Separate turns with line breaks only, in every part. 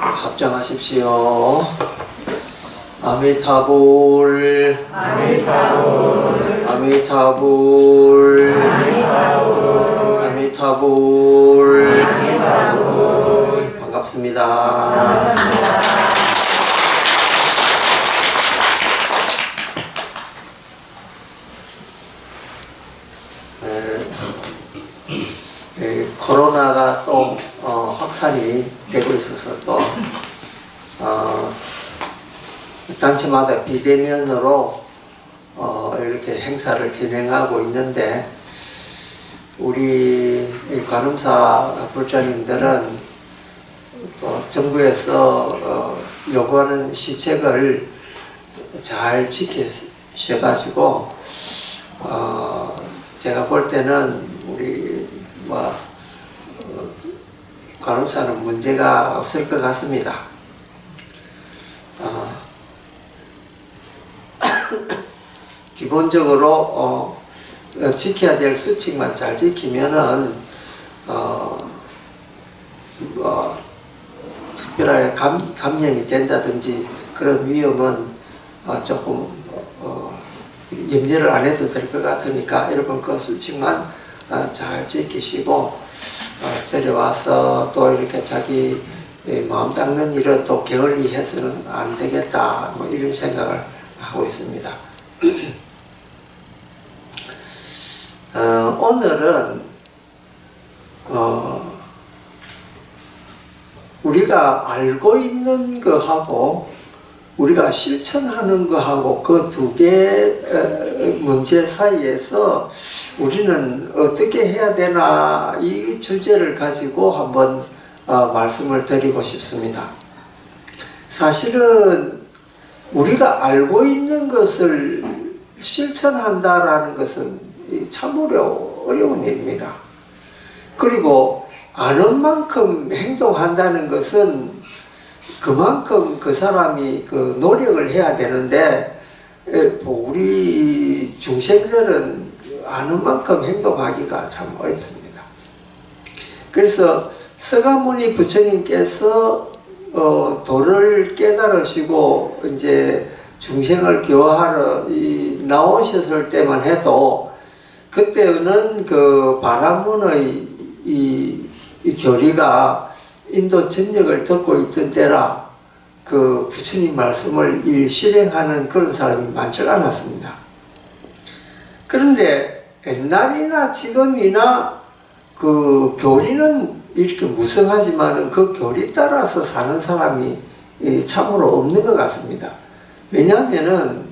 합장하십시오. 아미타불
아미타불
아미타불
아미타불
아미타불
아미타불
반갑습니다. 코로나가 또 확산이 되고 있어서 또 단체마다 비대면으로 이렇게 행사를 진행하고 있는데, 우리 관음사 불자님들은 또 정부에서 요구하는 시책을 잘 지키셔가지고 제가 볼 때는 우리 관음사는 문제가 없을 것 같습니다. 기본적으로 지켜야 될 수칙만 잘 지키면은 특별하게 감염이 된다든지 그런 위험은 조금 염려를 안 해도 될 것 같으니까, 여러분 그 수칙만 잘 지키시고 저리 와서 또 이렇게 자기 마음 닦는 일은 또 게을리 해서는 안 되겠다, 뭐 이런 생각을 하고 있습니다. 오늘은 우리가 알고 있는 거하고 우리가 실천하는 거하고 그 두 개의 문제 사이에서 우리는 어떻게 해야 되나, 이 주제를 가지고 한번 말씀을 드리고 싶습니다. 사실은 우리가 알고 있는 것을 실천한다라는 것은 참으로 어려운 일입니다. 그리고 아는 만큼 행동한다는 것은 그만큼 그 사람이 그 노력을 해야 되는데, 우리 중생들은 아는 만큼 행동하기가 참 어렵습니다. 그래서 서가모니 부처님께서 도를 깨달으시고 이제 중생을 교화하러 나오셨을 때만 해도, 그때는 그 바라문의 이 교리가 인도 전역을 듣고 있던 때라 그 부처님 말씀을 실행하는 그런 사람이 많지 않았습니다. 그런데 옛날이나 지금이나 그 교리는 이렇게 무성하지만은 그 교리 따라서 사는 사람이 참으로 없는 것 같습니다. 왜냐하면은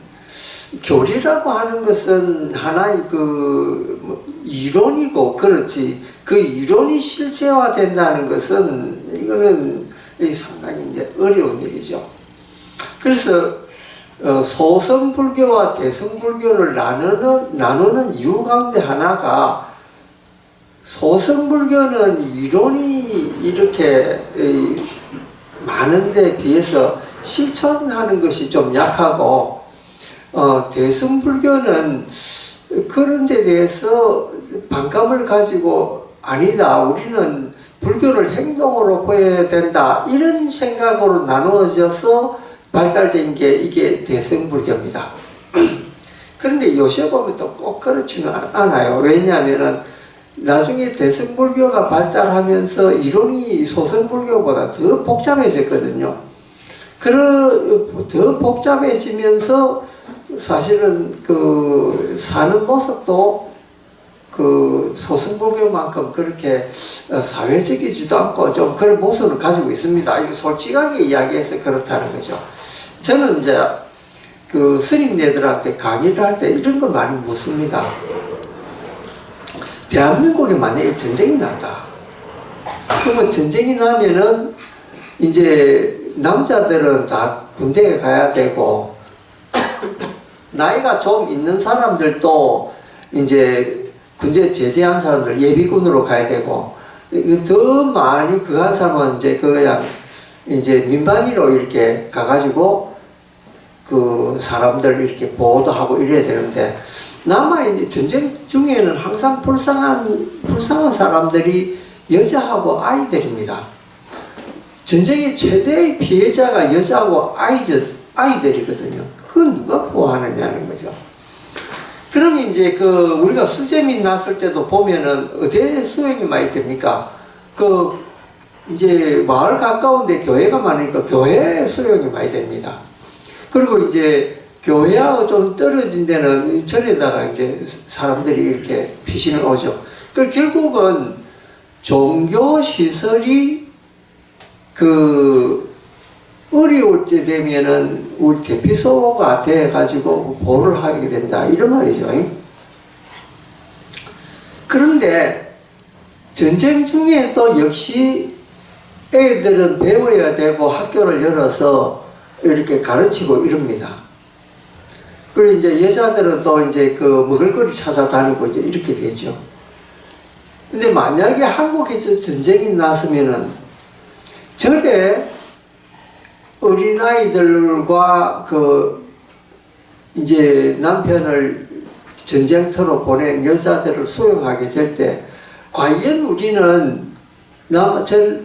교리라고 하는 것은 하나의 이론이고, 그렇지 그 이론이 실체화된다는 것은 이거는 상당히 이제 어려운 일이죠. 그래서 소성불교와 대성불교를 나누는 이유 가운데 하나가, 소성불교는 이론이 이렇게 많은데 비해서 실천하는 것이 좀 약하고, 대승불교는 그런 데 대해서 반감을 가지고 아니다, 우리는 불교를 행동으로 보여야 된다, 이런 생각으로 나누어져서 발달된 게 이게 대승불교입니다. 그런데 요새 보면 또 꼭 그렇지는 않아요. 왜냐하면은 나중에 대승불교가 발달하면서 이론이 소승불교보다 더 복잡해졌거든요. 더 복잡해지면서 사실은 그 사는 모습도 그 소승불교만큼 그렇게 사회적이지도 않고 좀 그런 모습을 가지고 있습니다. 이거 솔직하게 이야기해서 그렇다는 거죠. 저는 이제 그 스님네들한테 강의를 할 때 이런 걸 많이 묻습니다. 대한민국에 만약에 전쟁이 난다, 그러면 전쟁이 나면은 이제 남자들은 다 군대에 가야 되고, 나이가 좀 있는 사람들도 이제 군대 제대한 사람들 예비군으로 가야 되고, 더 많이 그한 사람은 이제 그냥 이제 민방위로 이렇게 가가지고 그 사람들 이렇게 보호도 하고 이래야 되는데, 남아있는 전쟁 중에는 항상 불쌍한 사람들이 여자하고 아이들입니다. 전쟁의 최대의 피해자가 여자하고 아이들이거든요. 그건 누가 보호하느냐는 거죠. 그러면 이제 우리가 수재민 났을 때도 보면은 어디에 수용이 많이 됩니까? 이제 마을 가까운데 교회가 많으니까 교회에 수용이 많이 됩니다. 그리고 이제 교회하고 좀 떨어진 데는 절에다가 이제 사람들이 이렇게 피신을 오죠. 그 결국은 종교 시설이 어려울 때 되면은 우리 대피소가 돼가지고 보호를 하게 된다. 이런 말이죠. 그런데 전쟁 중에도 역시 애들은 배워야 되고 학교를 열어서 이렇게 가르치고 이럽니다. 그리고 이제 여자들은 또 이제 먹을 거리 찾아다니고 이제 이렇게 되죠. 근데 만약에 한국에서 전쟁이 났으면은 절에 어린아이들과 이제 남편을 전쟁터로 보낸 여자들을 수용하게 될 때 과연 우리는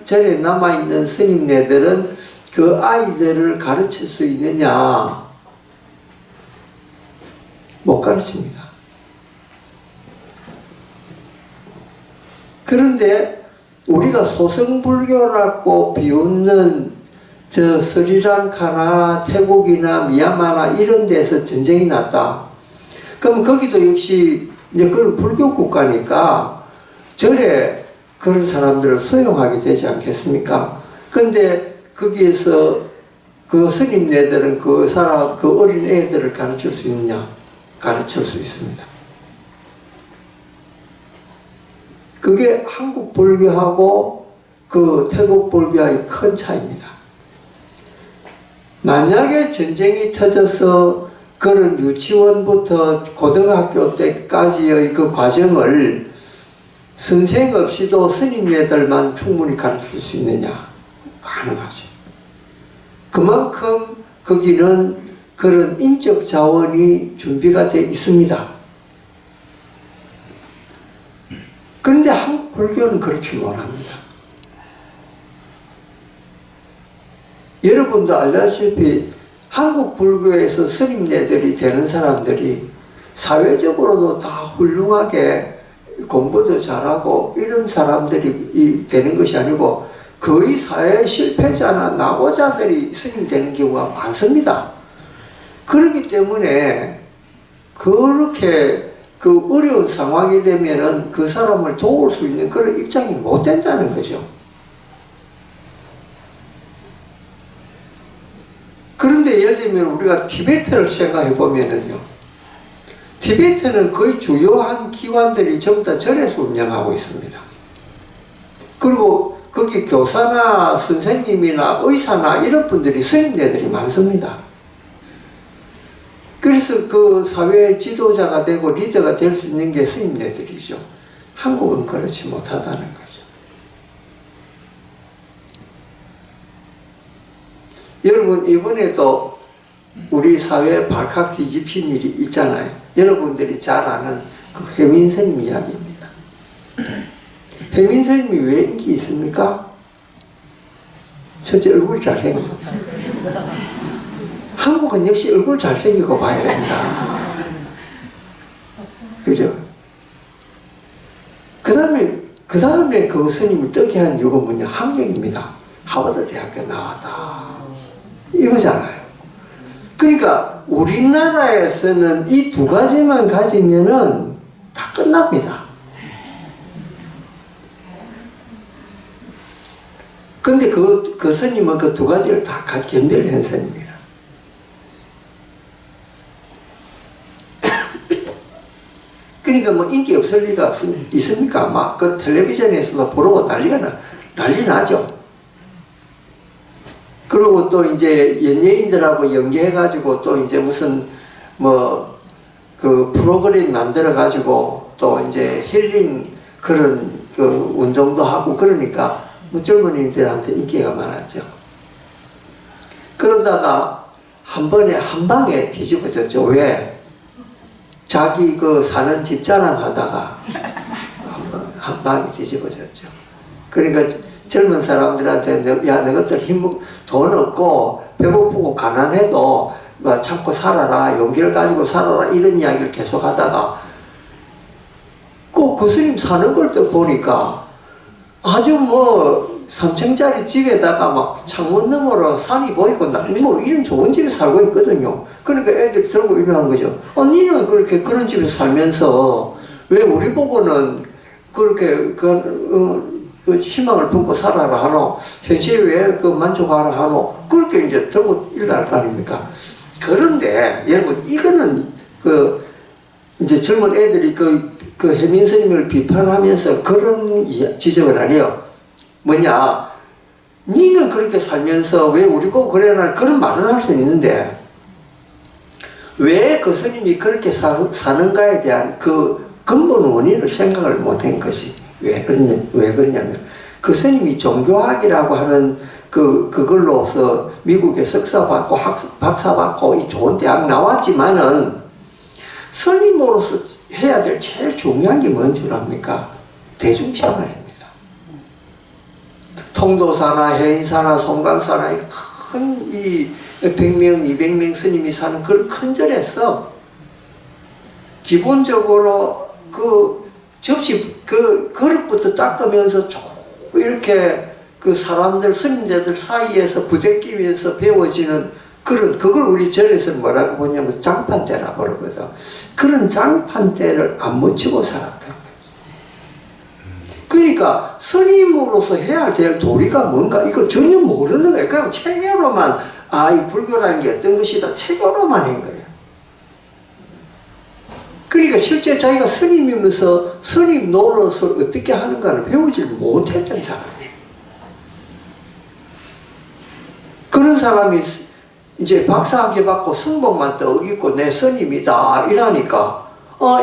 절에 남아있는 스님네들은 그 아이들을 가르칠 수 있느냐? 못 가르칩니다. 그런데 우리가 소승불교라고 비웃는 저 스리랑카나 태국이나 미얀마나 이런 데서 전쟁이 났다. 그럼 거기도 역시 이제 그건 불교 국가니까 절에 그런 사람들을 수용하게 되지 않겠습니까? 그런데 거기에서 그 스님네들은 그 어린 애들을 가르칠 수 있느냐? 가르칠 수 있습니다. 그게 한국 불교하고 태국 불교의 큰 차이입니다. 만약에 전쟁이 터져서 그런 유치원부터 고등학교 때까지의 그 과정을 선생 없이도 스님네들만 충분히 가르칠 수 있느냐? 가능하죠. 그만큼 거기는 그런 인적 자원이 준비가 되어 있습니다. 그런데 한국 불교는 그렇지 못합니다. 여러분도 알다시피 한국 불교에서 스님네들이 되는 사람들이 사회적으로도 다 훌륭하게 공부도 잘하고 이런 사람들이 되는 것이 아니고 거의 사회 실패자나 낙오자들이 스님 되는 경우가 많습니다. 그렇기 때문에 그렇게 어려운 상황이 되면은 그 사람을 도울 수 있는 그런 입장이 못 된다는 거죠. 그런데 예를 들면 우리가 티베트를 생각해 보면은요, 티베트는 거의 주요한 기관들이 전부 다 절에서 운영하고 있습니다. 그리고 거기 교사나 선생님이나 의사나 이런 분들이 스님네들이 많습니다. 그래서 그 사회 지도자가 되고 리더가 될 수 있는 게 스님네들이죠. 한국은 그렇지 못하다는 거죠. 여러분, 이번에도 우리 사회에 발칵 뒤집힌 일이 있잖아요. 여러분들이 잘 아는 그 해민 스님 이야기입니다. 해민 스님이 왜 인기 있습니까? 첫째, 얼굴이 잘생긴 거. 한국은 역시 얼굴 잘생기고 봐야 된다. 그죠? 그 다음에 그 스님이 뜨게 한 이유가 뭐냐? 학력입니다. 하버드 대학교 나왔다. 이거잖아요. 그러니까 우리나라에서는 이 두 가지만 가지면은 다 끝납니다. 근데 그 스님은 그 두 가지를 다 견뎌를 한 스님이에요. 그러니까 뭐 인기 없을 리가 있습니까? 막 그 텔레비전에서도 부르고 난리 나죠. 그리고 또 이제 연예인들하고 연계해가지고 또 이제 무슨 그 프로그램 만들어가지고 또 이제 힐링 그런 그 운동도 하고 그러니까 뭐 젊은이들한테 인기가 많았죠. 그러다가 한 번에 한 방에 뒤집어졌죠. 왜? 자기 사는 집 자랑하다가 한 방에 뒤집어졌죠. 그러니까 젊은 사람들한테 야 너희들 돈 없고 배고프고 가난해도 뭐 참고 살아라, 용기를 가지고 살아라, 이런 이야기를 계속 하다가 그 스님 사는 걸 또 보니까 아주 뭐 3층짜리 집에다가 막 창문 너머로 산이 보이고 뭐 이런 좋은 집에 살고 있거든요. 그러니까 애들이 들고 일어나는 거죠. 니는 그렇게 그런 집에 살면서 왜 우리 보고는 그렇게 그 희망을 품고 살아라 하노? 현실에 왜 그 만족하라 하노? 그렇게 이제 들고 일어날 거 아닙니까? 그런데 여러분 이거는 그 이제 젊은 애들이 그 해민 스님을 비판하면서 그런 지적을 하네요. 뭐냐? 니는 그렇게 살면서 왜 우리 보고 그래라 그런 말을 할 수 있는데 왜 그 스님이 그렇게 사는가에 대한 그 근본 원인을 생각을 못한 것이 왜 그러냐면 그 스님이 종교학이라고 하는 그걸로서 미국에 석사 받고 박사 받고 이 좋은 대학 나왔지만은 스님으로서 해야 될 제일 중요한 게 뭔 줄 압니까? 대중생활입니다. 통도사나 해인사나 송강사나 큰 이 100명, 200명 스님이 사는 그 큰 절에서 기본적으로 그 접시 그 그릇부터 닦으면서 쭉 이렇게 그 사람들 스님들 사이에서 부대끼면서 배워지는 그걸 우리 절에서 뭐라고 보냐면 장판대라 부르거든. 그런 장판대를 안 묻히고 살았다. 그러니까 스님으로서 해야 될 도리가 뭔가 이걸 전혀 모르는 거예요. 그냥 체계로만 이 불교라는 게 어떤 것이다 체계로만 한 거예요. 그러니까 실제 자기가 스님이면서 스님 노릇을 어떻게 하는가를 배우지 못했던 사람이에요. 그런 사람이 이제 박사학위 받고 승복만 떡 있고 내 스님이다 이러니까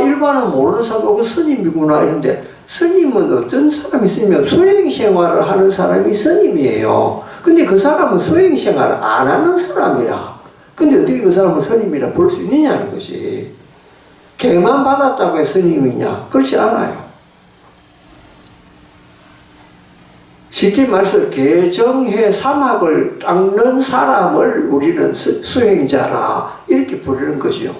일반은 모르는 사람도 그 스님이구나 이런데 스님은 어떤 사람이 있으면 수행생활을 하는 사람이 스님이에요. 근데 그 사람은 수행생활을 안 하는 사람이라. 근데 어떻게 그 사람은 스님이라 볼 수 있느냐는 거지. 개만 받았다고 해서 스님이냐? 그렇지 않아요. 쉽게 말해서 개정해 사막을 닦는 사람을 우리는 수행자라 이렇게 부르는 거죠.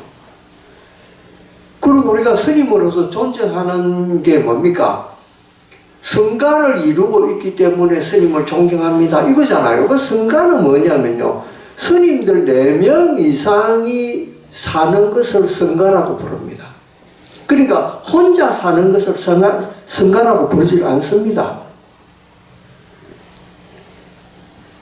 그리고 우리가 스님으로서 존경하는 게 뭡니까? 성가를 이루고 있기 때문에 스님을 존경합니다 이거잖아요. 그 성가는 뭐냐면요, 스님들 4명 이상이 사는 것을 성가라고 부릅니다. 그러니까 혼자 사는 것을 성가라고 부르지 않습니다.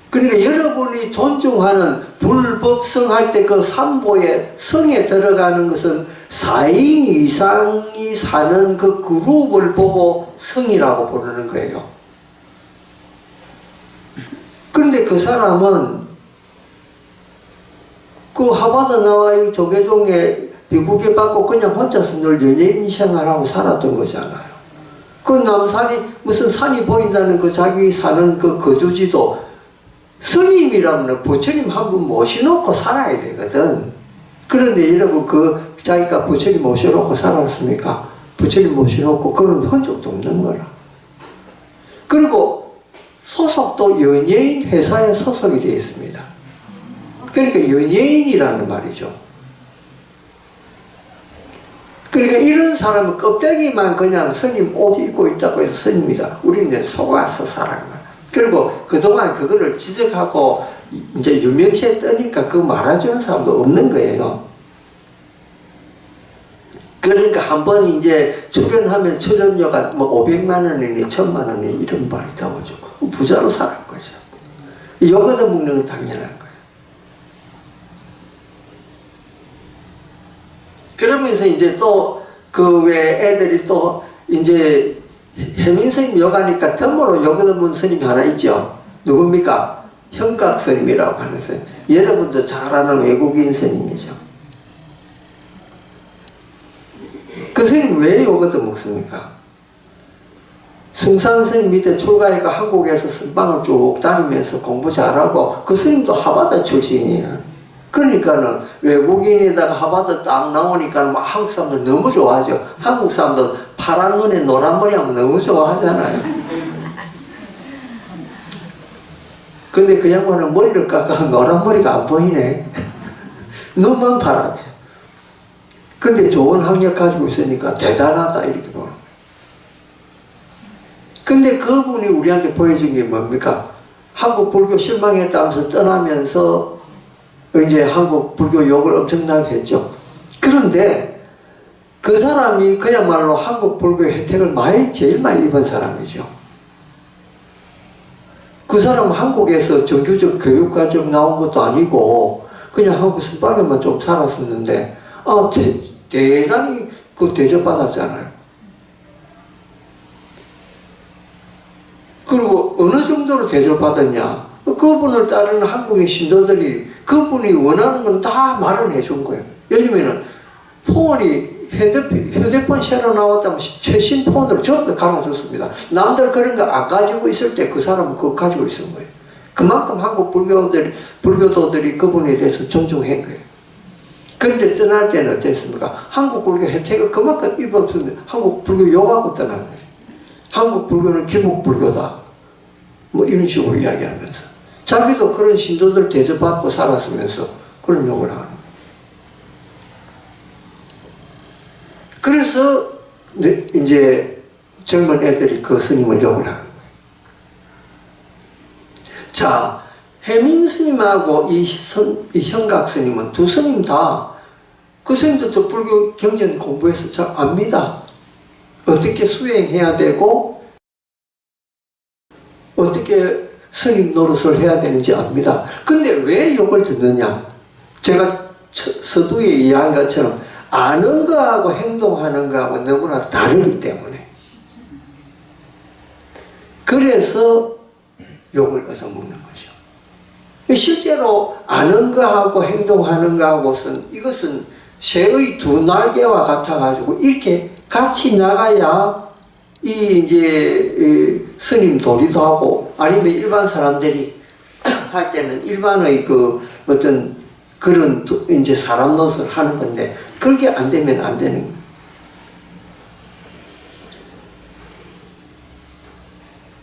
그러니까 여러분이 존중하는 불법성할 때 그 삼보의 성에 들어가는 것은 4인 이상이 사는 그 그룹을 보고 성이라고 부르는 거예요. 그런데 그 사람은 그 하버드 나와 이 조계종에 미국에 받고 그냥 혼자서 늘 연예인 생활하고 살았던 거잖아요. 그 남산이 무슨 산이 보인다는 그 자기 사는 그 거주지도 스님이라면 부처님 한 분 모셔놓고 살아야 되거든. 그런데 여러분 그 자기가 부처님 모셔놓고 살았습니까? 부처님 모셔놓고 그런 흔적도 없는 거라. 그리고 소속도 연예인 회사에 소속이 되어 있습니다. 그러니까 연예인이라는 말이죠. 그러니까 이런 사람은 껍데기만 그냥 스님 옷 입고 있다고 해서 스님이다. 우리는 속아서 살아간 거야. 그리고 그동안 그거를 지적하고 이제 유명시에 뜨니까 그거 말해주는 사람도 없는 거예요. 그러니까 한번 이제 출연하면 출연료가 뭐 500만 원이니 1000만 원이니 이런 말이 나오죠. 부자로 살은 거죠. 요거도 먹는 건 당연한 거예요. 그러면서 이제 또 그 왜 애들이 또 이제 해민스님 요가니까 덤으로 요거드문 스님이 하나 있죠. 누굽니까? 형각 스님이라고 하는 스님. 여러분도 잘 아는 외국인 스님이죠. 그 스님 왜 요거드 먹습니까? 숭산 스님 밑에 출가해가 한국에서 선방을 쭉 다니면서 공부 잘하고 그 스님도 하버드 출신이에요. 그러니까는 외국인에다가 하버드 딱 나오니까 막 한국 사람들 너무 좋아하죠. 한국 사람들 파란 눈에 노란 머리 하면 너무 좋아하잖아요. 근데 그 양반은 머리를 깎아 노란 머리가 안 보이네. 눈만 파랗죠. 근데 좋은 학력 가지고 있으니까 대단하다 이렇게 보는. 근데 그분이 우리한테 보여준 게 뭡니까? 한국 불교 실망했다면서 떠나면서 이제 한국 불교 욕을 엄청나게 했죠. 그런데 그 사람이 그야말로 한국 불교의 혜택을 제일 많이 입은 사람이죠. 그 사람은 한국에서 정규적 교육과정 나온 것도 아니고 그냥 한국 선방에만 좀 살았었는데 대단히 그 대접받았잖아요. 그리고 어느 정도로 대접받았냐? 그분을 따르는 한국의 신도들이 그분이 원하는 건 다 말을 해준 거예요. 예를 들면 폰이 휴대폰 새로 나왔다면 최신 폰으로 전부 갈아줬습니다. 남들 그런 거 안 가지고 있을 때 그 사람은 그거 가지고 있은 거예요. 그만큼 한국 불교도들이 그분에 대해서 존중한 거예요. 그런데 떠날 때는 어땠습니까? 한국 불교 혜택을 그만큼 입었습니다. 한국 불교 욕하고 떠난 거예요. 한국 불교는 기복 불교다. 뭐 이런 식으로 이야기하면서. 자기도 그런 신도들 대접받고 살았으면서 그런 욕을 하는 거예요. 그래서 이제 젊은 애들이 그 스님을 욕을 하는 거예요. 자, 해민 스님하고 이 현각 스님은 두 스님 다 그 스님들도 불교 경전 공부해서 잘 압니다. 어떻게 수행해야 되고 어떻게 스님 노릇을 해야 되는지 압니다. 근데 왜 욕을 듣느냐? 제가 서두에 이야기한 것처럼 아는 거하고 행동하는 거하고 너무나 다르기 때문에. 그래서 욕을 얻어먹는 거죠. 실제로 아는 거하고 행동하는 거하고는 이것은 새의 두 날개와 같아가지고 이렇게 같이 나가야 이제 스님 도리도 하고 아니면 일반 사람들이 할 때는 일반의 그 어떤 그런 이제 사람 노릇을 하는 건데 그렇게 안 되면 안 되는 거예요.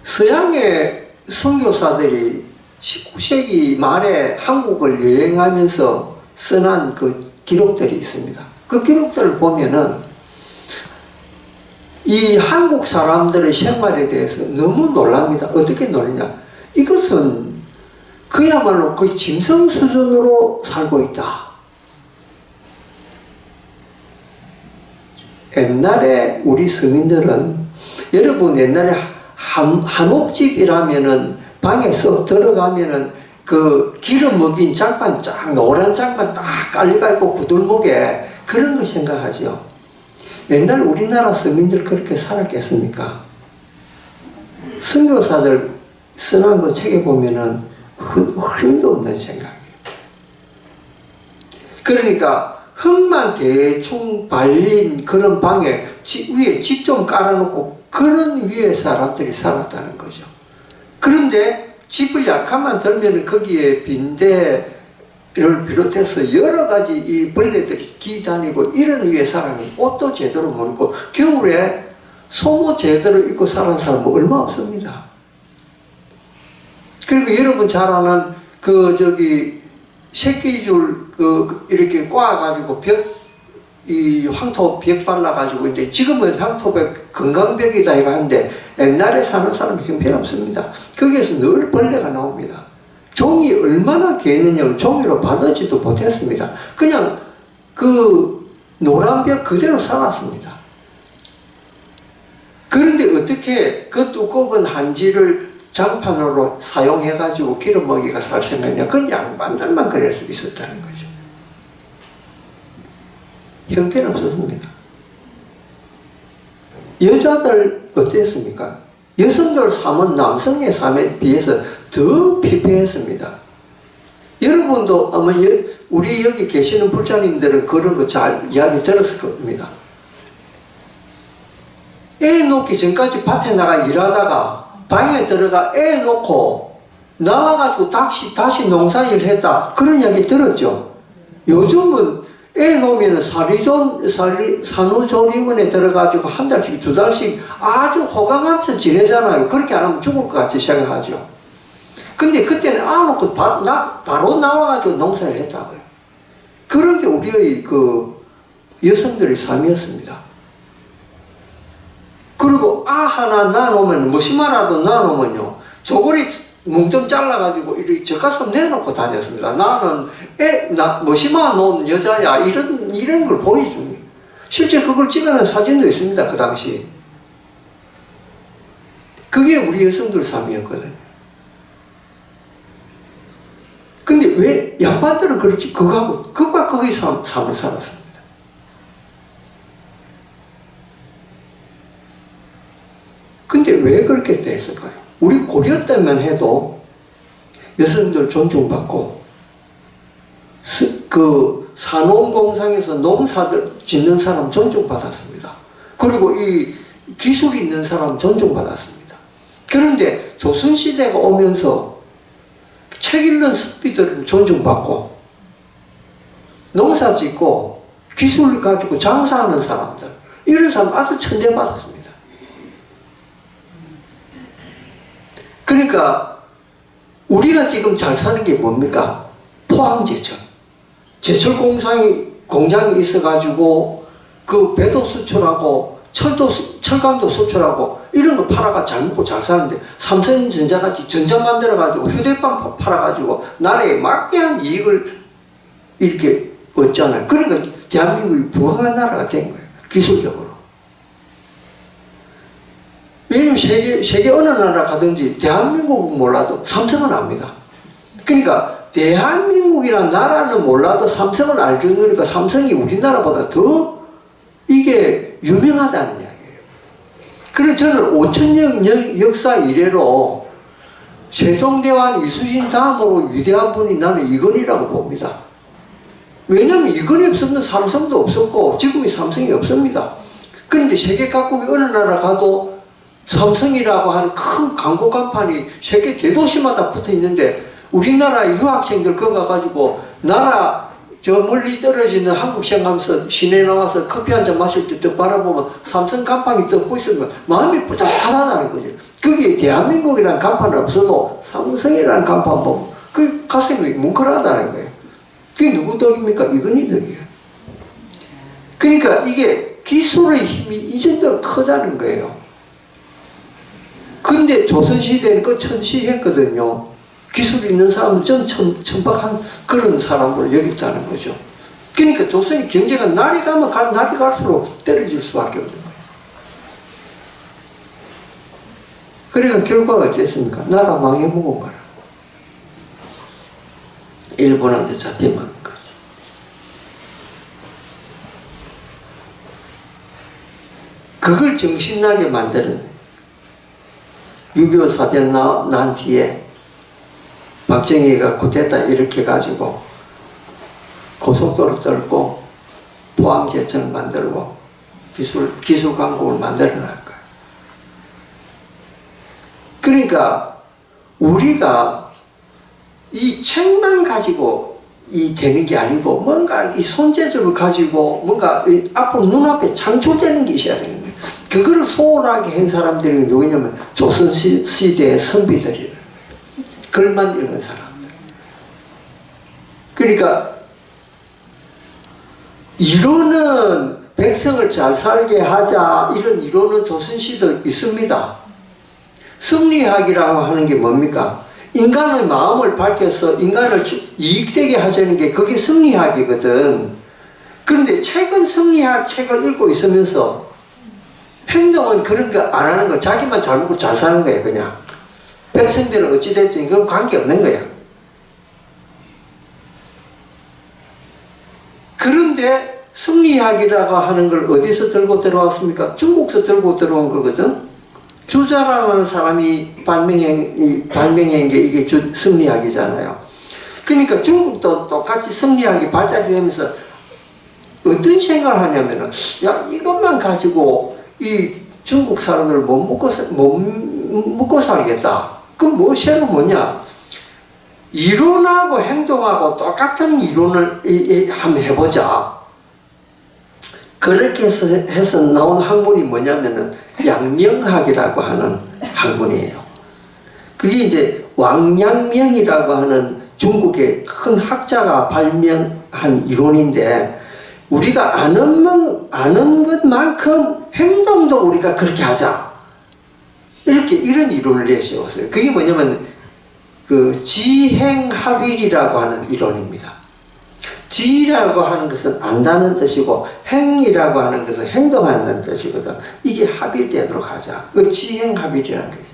서양의 선교사들이 19세기 말에 한국을 여행하면서 써난 그 기록들이 있습니다. 그 기록들을 보면은 이 한국 사람들의 생활에 대해서 너무 놀랍니다. 어떻게 놀냐? 이것은 그야말로 거의 짐승 수준으로 살고 있다. 옛날에 우리 서민들은 여러분 옛날에 한옥집이라면은 방에 쏙 들어가면은 그 기름 먹인 장판 노란 장판 딱 깔려가 있고 구들목에 그런 거 생각하죠. 옛날 우리나라 서민들 그렇게 살았겠습니까? 선교사들 써난 거 책에 보면은 흐름도 없는 생각이에요. 그러니까 흙만 대충 발린 그런 방에 위에 집 좀 깔아놓고 그런 위에 사람들이 살았다는 거죠. 그런데 집을 약간만 들면 거기에 빈대를 비롯해서 여러 가지 이 벌레들이 기다니고 이런 위에 사람이 옷도 제대로 못 입고 겨울에 속옷 제대로 입고 사는 사람은 얼마 없습니다. 그리고 여러분 잘 아는 새끼줄 이렇게 꽈가지고 이 황토 벽 발라가지고 이제 지금은 황토벽 건강벽이다 이거 하는데 옛날에 사는 사람은 형편없습니다. 거기에서 늘 벌레가 나옵니다. 종이 얼마나 개느냐면 종이로 바르지도 못했습니다. 그냥 그 노란 벽 그대로 살았습니다. 그런데 어떻게 그 두꺼운 한지를 장판으로 사용해가지고 기름 먹이가 살 생겼냐? 그건 양반들만 그럴 수 있었다는 거죠. 형편없었습니다. 여자들 어땠습니까? 여성들 삶은 남성의 삶에 비해서 더 피폐했습니다. 여러분도 아마 우리 여기 계시는 불자님들은 그런 거 잘 이야기 들었을 겁니다. 애 놓기 전까지 밭에 나가 일하다가 방에 들어가 애 놓고 나와가지고 다시 농사일 했다. 그런 이야기 들었죠. 요즘은 애 놓으면 산후조리원에 들어가지고 한 달씩 두 달씩 아주 호강하면서 지내잖아요. 그렇게 안 하면 죽을 것 같이 생각하죠. 근데 그때는 아무것도 바로 나와가지고 농사를 했다고요. 그런 게 우리의 그 여성들의 삶이었습니다. 그리고 하나 낳아놓으면, 머시마라도 낳아놓으면요, 저고리 뭉텅 잘라가지고 이렇게 저 가서 내놓고 다녔습니다. 나는 머시마 놓은 여자야. 이런 걸 보여줍니다. 실제 그걸 찍어낸 사진도 있습니다. 그 당시. 그게 우리 여성들 삶이었거든요. 근데 왜 양반들은 그렇지? 그과 거기 삶을 살았습니다. 근데 왜 그렇게 됐을까요? 우리 고려 때만 해도 여성들 존중받고 그 산업공상에서 농사들 짓는 사람 존중받았습니다. 그리고 이 기술이 있는 사람 존중받았습니다. 그런데 조선시대가 오면서 책 읽는 습비들은 존중받고 농사 짓고 기술을 가지고 장사하는 사람들, 이런 사람 아주 천대받았습니다. 그러니까 우리가 지금 잘 사는 게 뭡니까? 포항제철. 제철 공장이 있어가지고 그 배도 수출하고 철강도 수출하고 이런 거 팔아가 잘 먹고 잘 사는데, 삼성전자같이 전자 만들어가지고 휴대폰 팔아가지고 나라에 막대한 이익을 이렇게 얻잖아요. 그러니까 대한민국이 부강한 나라가 된 거예요. 기술적으로. 왜냐면 세계 어느 나라 가든지 대한민국은 몰라도 삼성은 압니다. 그러니까 대한민국이란 나라는 몰라도 삼성을 알 정도니까 삼성이 우리나라보다 더 이게 유명하다는 이야기예요. 그래서 저는 5000년 역사 이래로 세종대왕 이수신 다음으로 위대한 분이 나는 이건희라고 봅니다. 왜냐하면 이건희 없으면 삼성도 없었고 지금의 삼성이 없습니다. 그런데 세계 각국의 어느 나라 가도 삼성이라고 하는 큰 광고 간판이 세계 대도시마다 붙어 있는데, 우리나라 유학생들 거기 가가지고 나라 저 멀리 떨어지는 한국 시장 가면서 시내 나와서 커피 한잔 마실 때 딱 바라보면 삼성 간판이 떠고 있으면 마음이 뿌듯하다는 거죠. 거기에 대한민국이라는 간판은 없어도 삼성이라는 간판 보면 그 가슴이 뭉클하다는 거예요. 그게 누구 덕입니까? 이건희 덕이에요. 그러니까 이게 기술의 힘이 이 정도로 크다는 거예요. 근데 조선시대에는 그 천시했거든요. 기술 있는 사람은 좀 천박한 그런 사람으로 여겼다는 거죠. 그러니까 조선이 경제가 날이 가면 날이 갈수록 떨어질 수밖에 없는 거예요. 그러니까 결과가 어땠습니까? 나라 망해먹은 거라. 일본한테 잡혀먹은 거죠. 그걸 정신나게 만드는 6.25 사변 난 뒤에 박정희가 쿠데타 이렇게 가지고 고속도로 뚫고 포항제철을 만들고 기술 강국을 만들어 놨 거예요. 그러니까 우리가 이 책만 가지고 되는 게 아니고 뭔가 이 손재주를 가지고 뭔가 앞으로 눈앞에 창출되는 게 있어야 되는 거예요. 그거를 소홀하게 한 사람들이 누구냐면 조선시대의 선비들이에요. 글만 읽은 사람들. 그러니까 이론은 백성을 잘 살게 하자, 이런 이론은 조선시대에 있습니다. 승리학이라고 하는 게 뭡니까? 인간의 마음을 밝혀서 인간을 이익되게 하자는 게 그게 승리학이거든. 그런데 책은 승리학 책을 읽고 있으면서 행동은 그런 거 안 하는 거, 자기만 잘 먹고 잘 사는 거예요. 그냥 백성들은 어찌됐든 그건 관계없는 거예요. 그런데 승리학이라고 하는 걸 어디서 들고 들어왔습니까? 중국에서 들고 들어온 거거든. 주자라는 사람이 발명한 게 이게 승리학이잖아요. 그러니까 중국도 똑같이 승리학이 발달이 되면서 어떤 생각을 하냐면은, 야, 이것만 가지고 이 중국 사람들 못 먹고 살겠다. 그럼 뭐시는 뭐냐? 이론하고 행동하고 똑같은 이론을 한번 해보자. 그렇게 해서 나온 학문이 뭐냐면은 양명학이라고 하는 학문이에요. 그게 이제 왕양명이라고 하는 중국의 큰 학자가 발명한 이론인데, 우리가 아는 것만큼 행동도 우리가 그렇게 하자. 이런 이론을 내세웠어요. 그게 뭐냐면, 지행합일이라고 하는 이론입니다. 지라고 하는 것은 안다는 뜻이고, 행이라고 하는 것은 행동하는 뜻이거든. 이게 합일되도록 하자. 지행합일이라는 거지.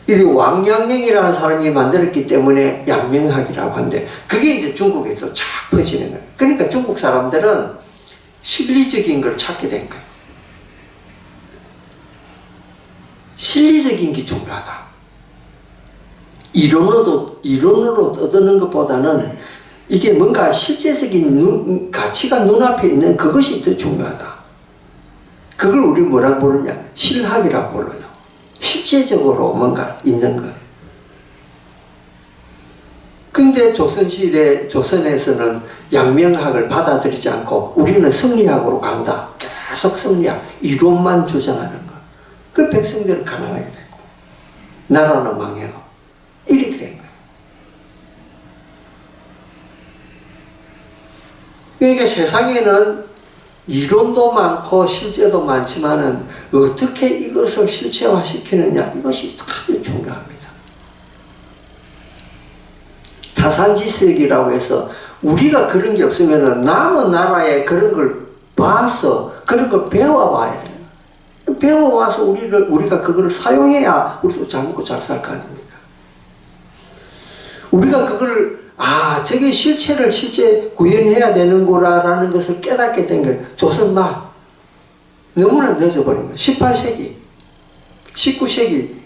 이게 왕양명이라는 사람이 만들었기 때문에 양명학이라고 하는데, 그게 이제 중국에서 쫙 퍼지는 거예요. 그러니까 중국 사람들은 실리적인 걸 찾게 된 거예요. 실리적인 게 중요하다. 이론으로 얻는 것보다는 이게 뭔가 실제적인 가치가 눈앞에 있는 그것이 더 중요하다. 그걸 우리 뭐라고 부르냐? 실학이라고 불러요. 실제적으로 뭔가 있는 것. 근데 조선시대, 조선에서는 양명학을 받아들이지 않고 우리는 성리학으로 간다. 계속 성리학, 이론만 주장하는 거. 그 백성들은 가난하게 되고, 나라는 망해고, 이렇게 된 거예요. 그러니까 세상에는 이론도 많고 실제도 많지만은 어떻게 이것을 실체화시키느냐, 이것이 아주 중요합니다. 타산지석이라고 해서 우리가 그런 게 없으면은 남은 나라에 그런 걸 봐서 그런 걸 배워와야 돼요. 배워와서 우리가 그거를 사용해야 우리도 잘 먹고 잘 살 거 아닙니까? 우리가 그걸 저게 실체 구현해야 되는구나라는 것을 깨닫게 된 게 조선말. 너무나 늦어버린 거예요. 18세기, 19세기.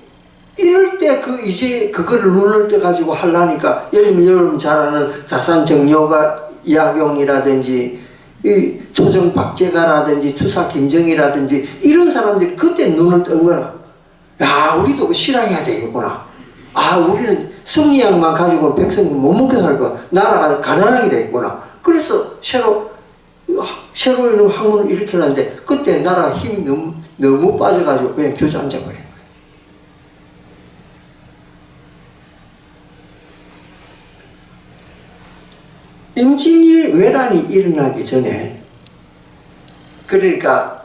이럴 때 이제 그거를 눈을 떠가지고 하려니까, 예를 들면 여러분 잘 아는 다산정여가 이학용이라든지, 이 초정박제가라든지, 추사 김정이라든지, 이런 사람들이 그때 눈을 뜬 거라. 야, 우리도 그 실행해야 되겠구나. 우리는 성리학만 가지고 백성들 못 먹게 살고 나라가 가난하게 되겠구나. 그래서 새로 있는 학문을 일으키려는데, 그때 나라 힘이 너무 빠져가지고 그냥 주저앉아버린 거예요. 임진이 외란이 일어나기 전에, 그러니까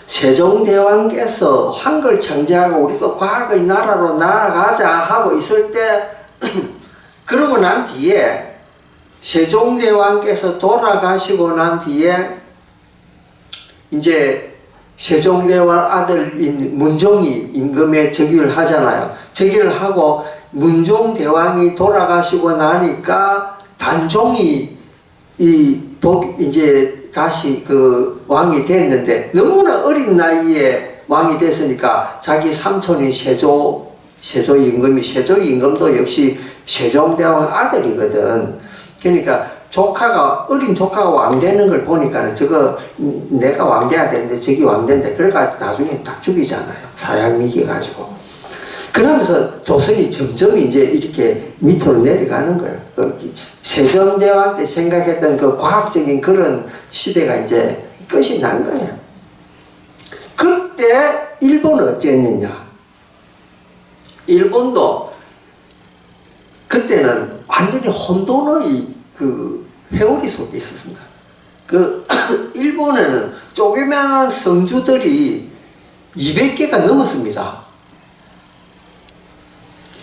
세종대왕께서 한글 창제하고 우리도 과거의 나라로 나아가자 하고 있을 때, 그러고 난 뒤에 세종대왕께서 돌아가시고 난 뒤에 이제 세종대왕 아들인 문종이 임금에 즉위를 하잖아요. 즉위를 하고 문종대왕이 돌아가시고 나니까 단종이 이제 다시 왕이 됐는데, 너무나 어린 나이에 왕이 됐으니까 자기 삼촌이 세조 임금도 역시 세종대왕 아들이거든. 그러니까 어린 조카가 왕 되는 걸 보니까 저거 내가 왕 돼야 되는데 저기 왕 된대. 그래가지고 나중에 딱 죽이잖아요. 사양미기 가지고. 그러면서 조선이 점점 이제 이렇게 밑으로 내려가는 거예요. 세종대왕 때 생각했던 그 과학적인 그런 시대가 이제 끝이 난 거예요. 그때 일본은 어땠느냐? 일본도 그때는 완전히 혼돈의 회오리 속에 있었습니다. 일본에는 조그마한 성주들이 200개가 넘었습니다.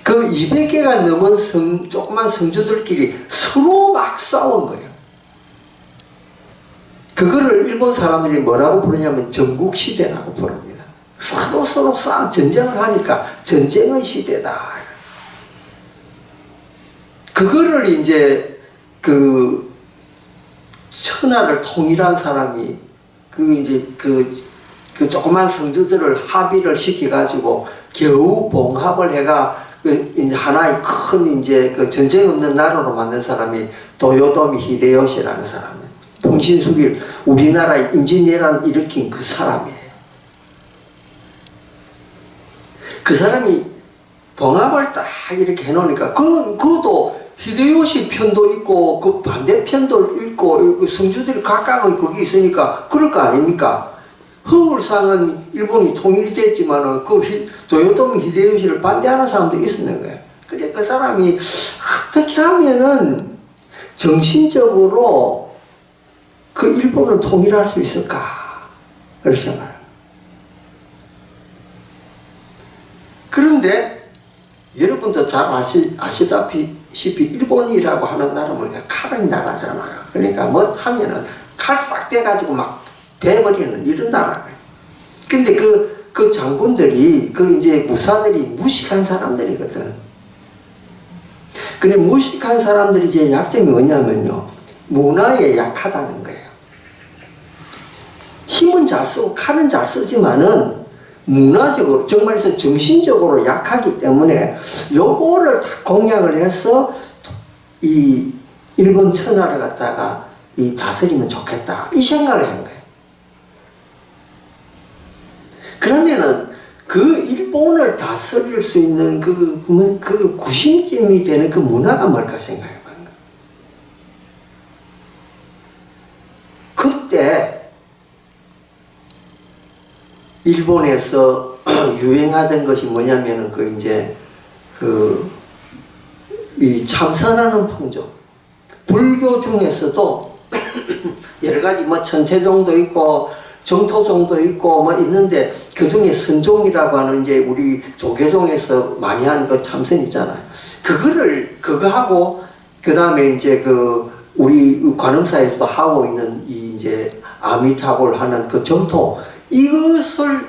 그 200개가 넘은 조그만 성주들끼리 서로 막 싸운 거예요. 그거를 일본 사람들이 뭐라고 부르냐면 전국시대라고 부릅니다. 서로 전쟁을 하니까 전쟁의 시대다. 그거를 이제 천하를 통일한 사람이 그 조그만 성주들을 합의를 시켜가지고 겨우 봉합을 해가 이제 하나의 큰 전쟁 없는 나라로 만든 사람이 도요토미 히데요시라는 사람이에요. 풍신수길, 우리나라의 임진왜란을 일으킨 그 사람이에요. 그 사람이 봉합을 딱 이렇게 해놓으니까 그것도 히데요시 편도 있고 그 반대편도 있고 성주들이 각각 거기 있으니까 그럴 거 아닙니까? 허울상은 일본이 통일이 됐지만은 도요토미 히데요시를 반대하는 사람도 있었는 거예요. 그래 그 사람이 어떻게 하면은 정신적으로 그 일본을 통일할 수 있을까? 그렇게 생각해요. 그런데 여러분도 잘 아시다시피 일본이라고 하는 나라는 칼의 나라잖아요. 그러니까 뭐 하면은 칼 싹 빼가지고 막 베버리는 이런 나라예요. 근데 그 장군들이, 이제 무사들이 무식한 사람들이거든. 근데 무식한 사람들이 이제 약점이 뭐냐면요. 문화에 약하다는 거예요. 힘은 잘 쓰고 칼은 잘 쓰지만은 문화적으로, 정말해서 정신적으로 약하기 때문에 요거를 다 공략을 해서 이 일본 천하를 갖다가 다스리면 좋겠다. 이 생각을 한 거예요. 그러면은 그 일본을 다스릴 수 있는 그 구심점이 되는 그 문화가 뭘까 생각해 봐요. 그때 일본에서 유행하던 것이 뭐냐면은 이 참선하는 풍속. 불교 중에서도 여러 가지 뭐 천태종도 있고 정토종도 있고 뭐 있는데 그 중에 선종이라고 하는 이제 우리 조계종에서 많이 하는 그 참선 있잖아요. 그거하고 그 다음에 이제 우리 관음사에서도 하고 있는 이제 아미타불 하는 그 정토, 이것을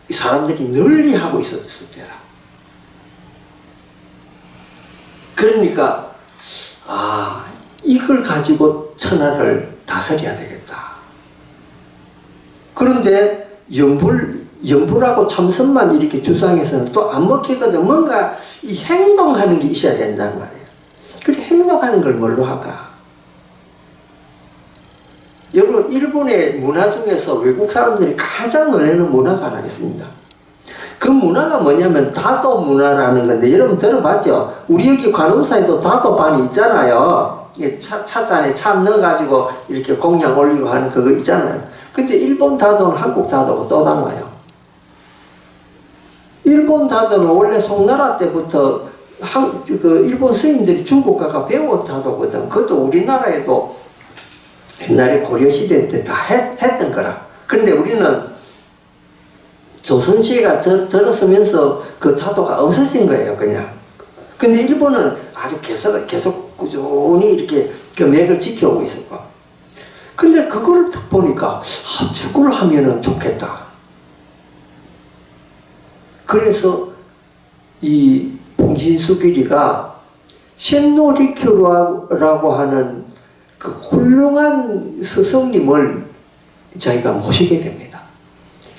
사람들이 널리 하고 있었을 때라. 그러니까 이걸 가지고 천하를 다스려야 되겠다. 그런데 연불하고 참선만 이렇게 주장해서는 또 안 먹히거든. 뭔가 이 행동하는 게 있어야 된단 말이에요. 그래 행동하는 걸 뭘로 할까? 여러분, 일본의 문화 중에서 외국 사람들이 가장 놀라는 문화가 하나 있습니다. 그 문화가 뭐냐면 다도 문화라는 건데, 여러분 들어봤죠? 우리 여기 관음사에도 다도반이 있잖아요. 찻잔에 차 넣어가지고 이렇게 공양 올리고 하는 그거 있잖아요. 근데 일본 다도는 한국 다도하고 또 달라요. 일본 다도는 원래 송나라 때부터 일본 스님들이 중국 가가 배운 다도거든. 그것도 우리나라에도 옛날에 고려시대 때 다 했던 거라. 근데 우리는 조선시대가 들어서면서 그 다도가 없어진 거예요, 그냥. 근데 일본은 아주 계속 꾸준히 이렇게 그 맥을 지켜오고 있었고. 근데 그걸 딱 보니까, 축구를 하면은 좋겠다. 그래서 이 봉신수길이가 셴노리큐라고 하는 그 훌륭한 스승님을 자기가 모시게 됩니다.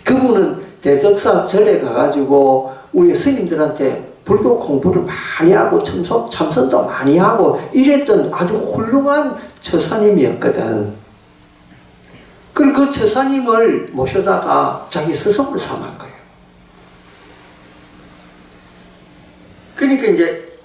그분은 대덕사 절에 가가지고 우리 스님들한테 불교 공부를 많이 하고 참선도 많이 하고 이랬던 아주 훌륭한 처사님이었거든. 그리고 그 처사님을 모셔다가 자기 스승으로 삼은 거예요. 그러니까 이제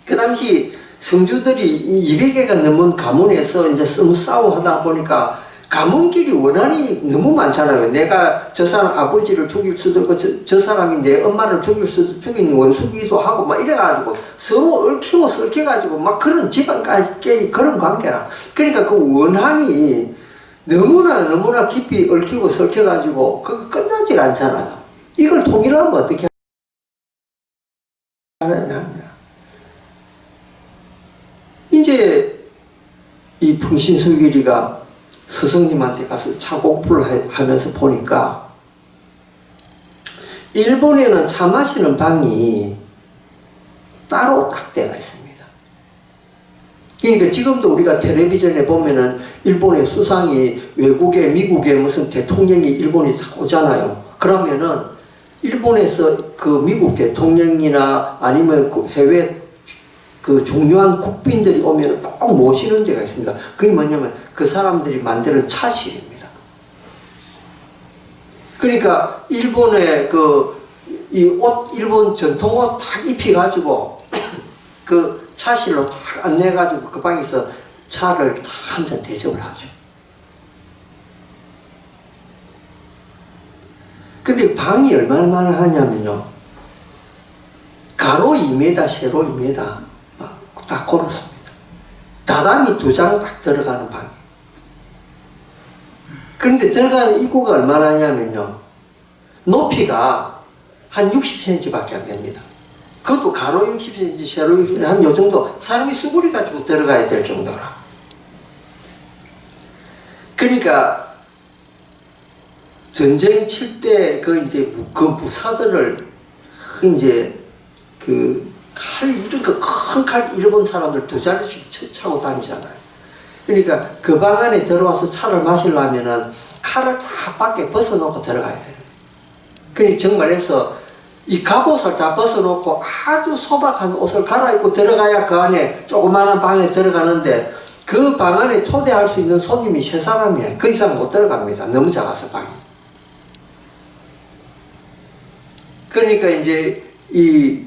그 당시 성주들이 200개가 넘은 가문에서 이제 싸움하다 보니까 가문끼리 원한이 너무 많잖아요. 내가 저 사람 아버지를 죽일 수도 있고 저 사람이 내 엄마를 죽일 수도 죽인 원수기도 하고 막 이래가지고 서로 얽히고 설켜가지고 막 그런 집안까지 그런 관계라. 그러니까 그 원한이 너무나 깊이 얽히고 설켜가지고 그거 끝나지가 않잖아요. 이걸 통일하면 어떻게 하느냐. 이제 이 풍신수길이가 스승님한테 가서 차곡부를 하면서 보니까 일본에는 차 마시는 방이 따로 딱 되어 있습니다. 그러니까 지금도 우리가 텔레비전에 보면은 일본의 수상이 외국에 미국에 무슨 대통령이 일본에 오잖아요. 그러면은 일본에서 그 미국 대통령이나 아니면 그 해외 그 중요한 국빈들이 오면 꼭 모시는 데가 있습니다. 그게 뭐냐면 그 사람들이 만드는 차실입니다. 그러니까 일본의 이 옷, 일본 전통 옷 딱 입혀가지고 그 차실로 딱 안내가지고 그 방에서 차를 딱 한 잔 대접을 하죠. 근데 방이 얼마나 하냐면요. 가로 2m, 세로 2m 딱 걸었습니다. 다다미 2장 딱 들어가는 방이. 그런데 들어가는 입구가 얼마나 하냐면요. 높이가 한 60cm 밖에 안 됩니다. 그것도 가로 60cm, 세로 60cm, 한 요 정도. 사람이 수그리 가지고 들어가야 될 정도라. 그러니까, 전쟁 칠 때, 그 무사들을, 이제, 큰 칼 잃어본 사람들 2자리씩 차고 다니잖아요. 그러니까, 그 방 안에 들어와서 차를 마시려면은, 칼을 다 밖에 벗어놓고 들어가야 돼요. 그러니까 정말 해서, 이 갑옷을 다 벗어놓고 아주 소박한 옷을 갈아입고 들어가야 그 안에 조그마한 방에 들어가는데 그 방 안에 초대할 수 있는 손님이 3사람이에요. 그 이상 못 들어갑니다. 너무 작아서 방이. 그러니까 이제 이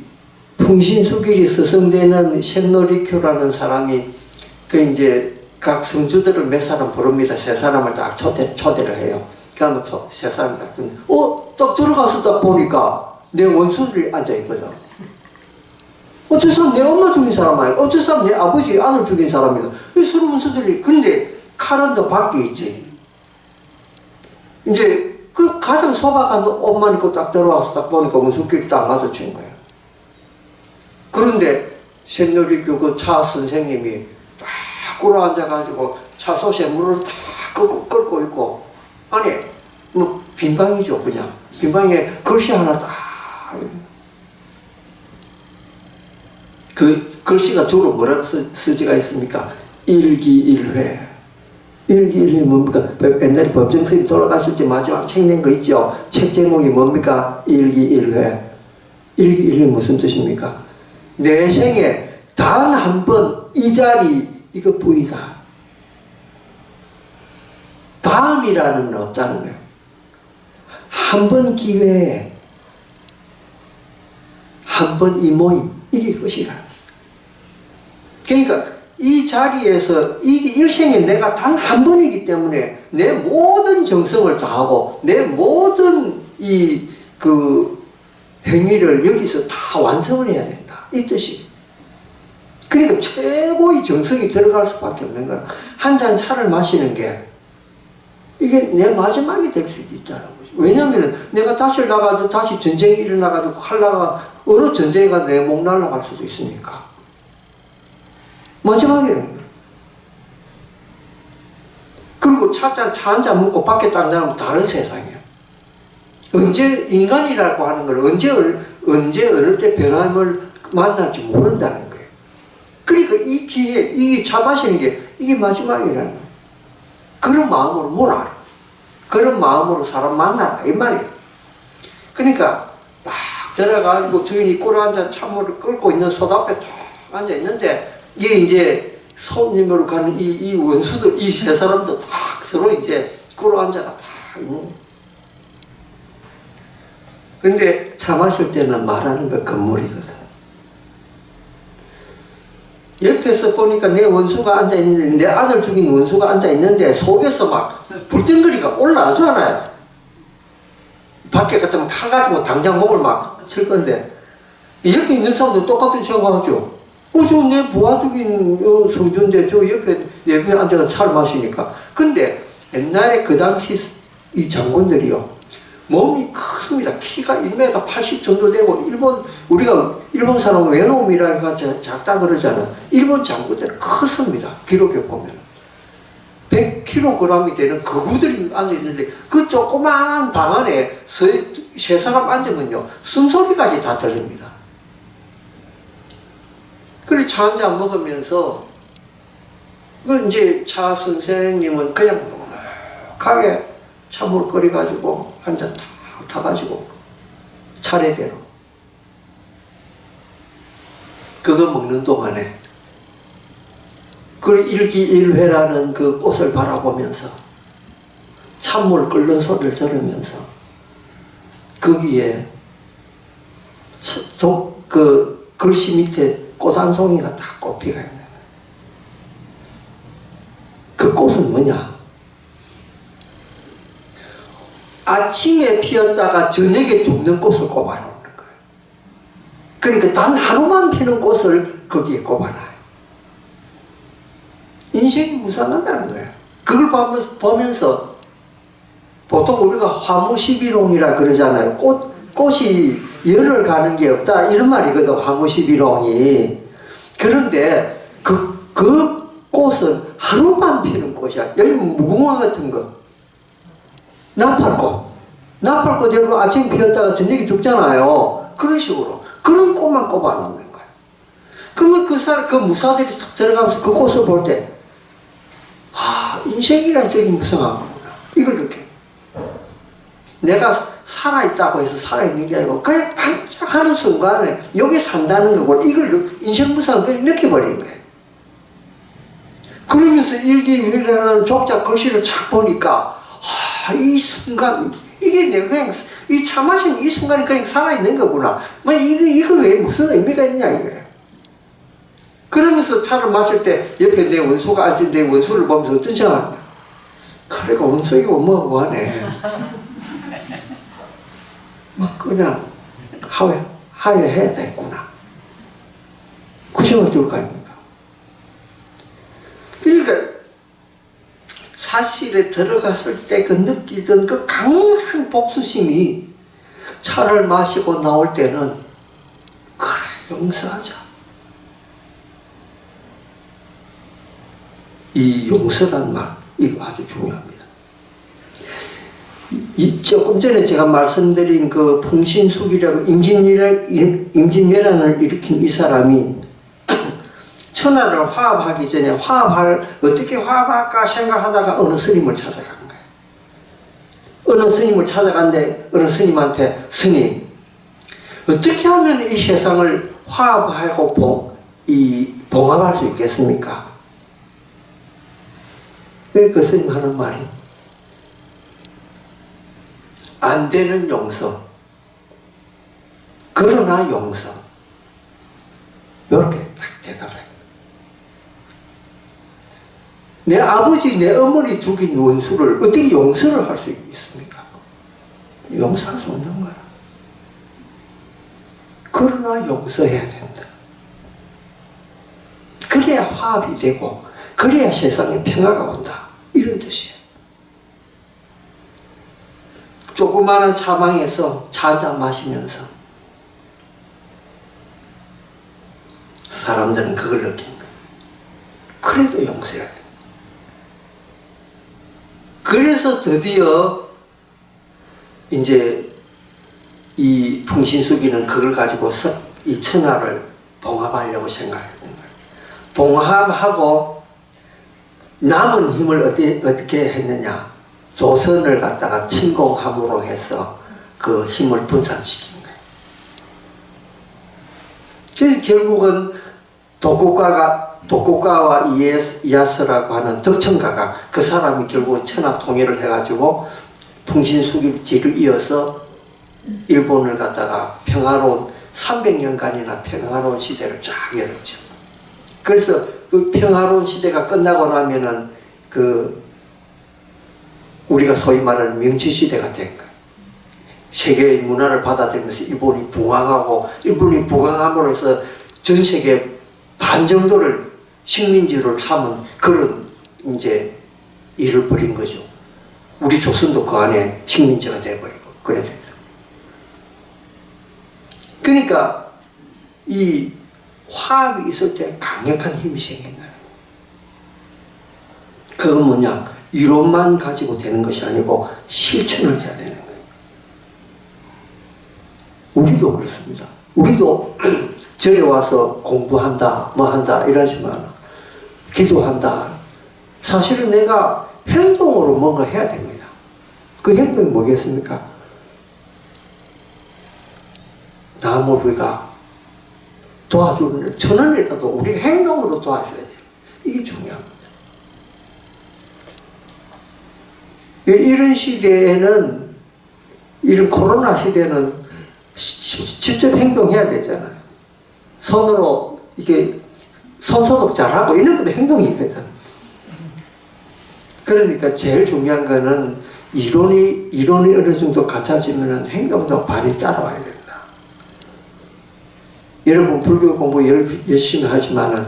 풍신수길이 서성되는 쇳노리교라는 사람이 그 이제 각 성주들을 몇 사람 부릅니다. 3사람을 딱 초대를 해요. 그러면 3사람이 딱 듣는, 딱 들어가서 딱 보니까 내 원수들이 앉아있거든. 저 사람 내 엄마 죽인 사람 아니야. 저 사람 내 아버지 아들 죽인 사람이다. 이 서로 원수들이. 근데 칼은 더 밖에 있지. 이제 그 가장 소박한 옷만 입고 딱 들어와서 딱 보니까 원수끼리 딱 마주친 거예요. 그런데 쇳노리교 그 차 선생님이 딱 꿇어 앉아가지고 차솥에 물을 딱 끓고 있고 안에 뭐 빈방이죠. 그냥 빈방에 글씨 하나 딱. 그 글씨가 주로 뭐라고 쓰지가 있습니까? 일기일회. 일기일회 뭡니까? 옛날에 법정스님 돌아가실 때 마지막 책 낸 거 있죠? 책 제목이 뭡니까? 일기일회. 일기일회 무슨 뜻입니까? 내 생에 단 한 번 이 자리 이것뿐이다. 다음이라는 건 없다는 거예요. 한 번 기회에 한 번 이 모임, 이게 끝이라. 그러니까 이 자리에서 이게 일생에 내가 단 한 번이기 때문에 내 모든 정성을 다하고 내 모든 행위를 여기서 다 완성을 해야 된다. 이 뜻이. 그러니까 최고의 정성이 들어갈 수밖에 없는 거야. 한 잔 차를 마시는 게 이게 내 마지막이 될 수도 있다는 거지. 왜냐하면 내가 다시 나가도 다시 전쟁이 일어나가지고 칼라가 어느 전쟁에 가 내 목 날라갈 수도 있으니까. 마지막이라는 거야. 그리고 차 한 잔 먹고 밖에 딱 나가면 다른 세상이야. 언제 인간이라고 하는 걸 언제 어느 때 변함을 만날지 모른다는 거예요. 그러니까 이 기회에 이 차 마시는 게 이게 마지막이라는 거예요. 그런 마음으로 몰아라. 그런 마음으로 사람 만나라. 이 말이에요. 그러니까 막 들어가지고 주인이 꿇어 앉아 찬물을 끓고 있는 솥 앞에 딱 앉아 있는데 이게 이제 손님으로 가는 이 원수들, 이 세 사람도 딱 서로 이제 꿇어 앉아가 다 있는 거예요. 근데 차 마실 때는 말하는 거 건물이거든. 옆에서 보니까 내 원수가 앉아있는데, 내 아들 죽인 원수가 앉아있는데, 속에서 막 불덩거리가 올라오잖아요. 밖에 갔다면 칼 가지고 당장 목을 막 칠 건데, 옆에 있는 사람도 똑같은 생각하죠. 저 내 부하 죽인 성주인데, 저 옆에 앉아서 차를 마시니까. 근데 옛날에 그 당시 이 장군들이요. 몸이 컸습니다. 키가 1m 80 정도 되고, 우리가 일본 사람은 외놈이라 해서 작다 그러잖아. 일본 장군들은 컸습니다. 기록에 보면. 100kg이 되는 거구들이 앉아있는데, 그 조그마한 방 안에 세 사람 앉으면요, 숨소리까지 다 들립니다. 그래, 차 한잔 먹으면서, 이제 차 선생님은 그냥 가게 차물 끓여가지고 한 잔 탁 타가지고 차례대로 그거 먹는 동안에 그 일기일회라는 그 꽃을 바라보면서 찬물 끓는 소리를 들으면서 거기에 그 글씨 밑에 꽃 한 송이가 딱 꽃피가 있는 거예요. 그 꽃은 뭐냐? 아침에 피었다가 저녁에 죽는 꽃을 꼽아놓는 거예요. 그러니까 단 하루만 피는 꽃을 거기에 꼽아놔요. 인생이 무상하다는 거예요. 그걸 보면서 보통 우리가 화무시비롱이라 그러잖아요. 꽃이 열을 가는 게 없다 이런 말이거든, 화무시비롱이. 그런데 그 꽃은 하루만 피는 꽃이야. 여기 무궁화 같은 거, 나팔꽃 여러분 아침에 피었다가 저녁에 죽잖아요. 그런 식으로 그런 꽃만 꼽아놓는 거야. 그러면 그 무사들이 탁 들어가면서 그 꽃을 볼 때, 인생이란 저기 무상한 거구나, 이걸 느껴. 내가 살아있다고 해서 살아있는 게 아니고 그냥 반짝하는 순간에 여기 산다는 거고, 이걸 인생 무상한 걸 느껴버리는 거예요. 그러면서 일기일기라는 족자 글씨를 착 보니까 이 순간, 이게 내가 그냥 이 차 마시는 이 순간이 그냥 살아있는 거구나. 뭐 이거 왜 무슨 의미가 있냐 이거예요. 그러면서 차를 마실 때 옆에 내 원수가 앉은 내 원수를 보면서 어떤 생각을, 그래가 원수이고 뭐하네. 막 그냥 하회해야 되겠구나. 그 생각이 들 거 아닙니까? 그러니까 사실에 들어갔을 때 그 느끼던 그 강한 복수심이 차를 마시고 나올 때는, 그래 용서하자. 이 용서란 말, 이거 아주 중요합니다. 조금 전에 제가 말씀드린 그 풍신수기라고 임진왜란을 일으킨 이 사람이 천하를 화합하기 전에 어떻게 화합할까 생각하다가 어느 스님을 찾아간 거예요. 어느 스님을 찾아갔는데 어느 스님한테, 스님, 어떻게 하면 이 세상을 화합하고 봉합할 수 있겠습니까? 그 스님 하는 말이, 안 되는 용서, 그러나 용서, 이렇게 딱 대답해요. 내 아버지, 내 어머니 죽인 원수를 어떻게 용서를 할 수 있습니까? 용서할 수 없는 거야. 그러나 용서해야 된다. 그래야 화합이 되고, 그래야 세상에 평화가 온다, 이런 뜻이에요. 조그마한 차방에서 차 한잔 마시면서 사람들은 그걸 느낀 거예요. 그래도 용서해야 돼. 그래서 드디어 이제 이 풍신수기는 그걸 가지고 이 천하를 봉합하려고 생각했던 거예요. 봉합하고 남은 힘을 어떻게 했느냐, 조선을 갖다가 침공함으로 해서 그 힘을 분산시킨 거예요. 그래서 결국은 독고가와 이야스라고 하는 덕천가가, 그 사람이 결국은 천하 통일을 해가지고 풍신수기지를 이어서 일본을 갖다가 평화로운 300년간이나 평화로운 시대를 쫙 열었죠. 그래서 그 평화로운 시대가 끝나고 나면은 우리가 소위 말하는 명치시대가 된 거예요. 세계의 문화를 받아들이면서 일본이 부강함으로 해서 전 세계 반 정도를 식민지로 삼은 그런 이제 일을 벌인 거죠. 우리 조선도 그 안에 식민지가 돼버리고 그래 됐죠. 그러니까 이 화합이 있을 때 강력한 힘이 생긴다. 그건 뭐냐? 이론만 가지고 되는 것이 아니고 실천을 해야 되는 거예요. 우리도 그렇습니다. 우리도 절에 와서 공부한다, 뭐 한다 이러지만, 기도한다. 사실은 내가 행동으로 뭔가 해야 됩니다. 그 행동이 뭐겠습니까? 남을 우리가 도와주는, 천원이라도 우리가 행동으로 도와줘야 돼요. 이게 중요합니다. 이런 시대에는, 이런 코로나 시대는 직접 행동해야 되잖아요. 손으로 이게 손소독 잘하고 이런 것도 행동이거든. 그러니까 제일 중요한 거는 이론이 어느 정도 갖춰지면 행동도 발이 따라와야 된다. 여러분 불교 공부 열심히 하지만은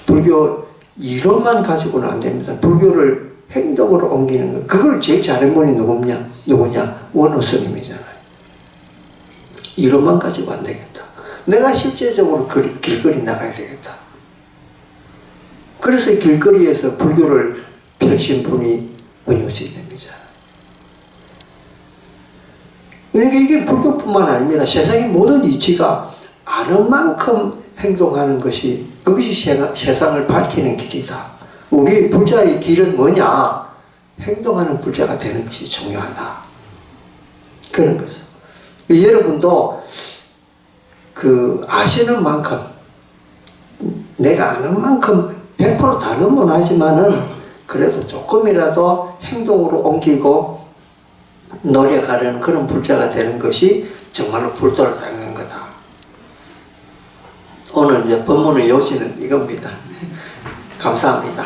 불교 이론만 가지고는 안 됩니다. 불교를 행동으로 옮기는 거. 그걸 제일 잘한 분이 누구냐? 원호스님이잖아요. 이론만 가지고 안 되겠다. 내가 실제적으로 길거리 나가야 되겠다. 그래서 길거리에서 불교를 펼친 분이 원효스님입니다. 그러니까 이게 불교뿐만 아닙니다. 세상의 모든 이치가 아는 만큼 행동하는 것이 그것이 세상을 밝히는 길이다. 우리 불자의 길은 뭐냐? 행동하는 불자가 되는 것이 중요하다. 그런 거죠. 여러분도 아시는 만큼 내가 아는 만큼 100% 다는 못하지만은 그래도 조금이라도 행동으로 옮기고 노력하려는 그런 불자가 되는 것이 정말로 불도를 닦는 거다. 오늘 이제 법문의 요지는 이겁니다. 감사합니다.